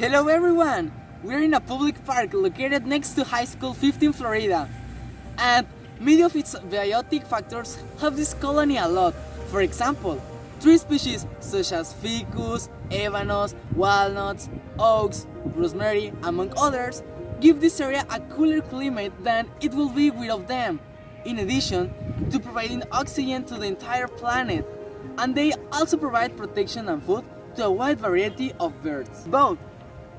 Hello everyone! We're in a public park located next to High School 15 Florida. And many of its biotic factors help this colony a lot. For example, tree species such as ficus, ebanos, walnuts, oaks, rosemary, among others, give this area a cooler climate than it will be without them, in addition to providing oxygen to the entire planet. And they also provide protection and food to a wide variety of birds, both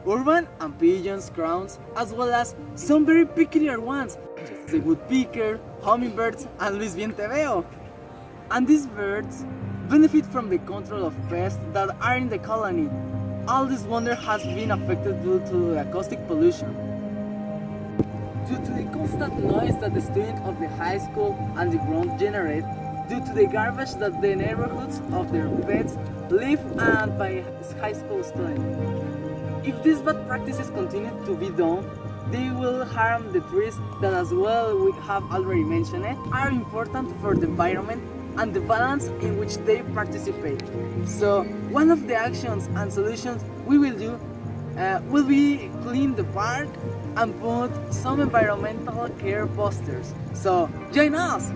urban and pigeons, crowns, as well as some very peculiar ones, such as the woodpecker, hummingbirds, and Luis Bien Te Veo. And these birds benefit from the control of pests that are in the colony. All this wonder has been affected due to the acoustic pollution. Due to the constant noise that the students of the high school and the ground generate, due to the garbage that the neighborhoods of their pets live and by high school students. If these bad practices continue to be done, they will harm the trees that, as well we have already mentioned it, are important for the environment and the balance in which they participate. So one of the actions and solutions we will do will be clean the park and put some environmental care posters. So join us!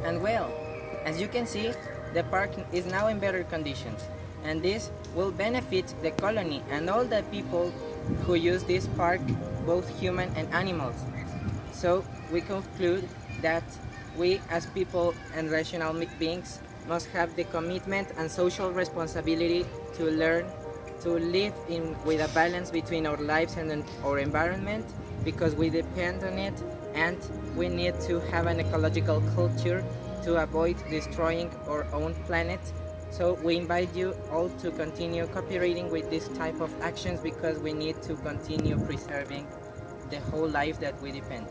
And well, as you can see, the park is now in better conditions, and this will benefit the colony and all the people who use this park, both human and animals. So we conclude that we as people and rational beings must have the commitment and social responsibility to learn to live with a balance between our lives and our environment, because we depend on it, and we need to have an ecological culture to avoid destroying our own planet. So we invite you all to continue cooperating with this type of actions, because we need to continue preserving the whole life that we depend.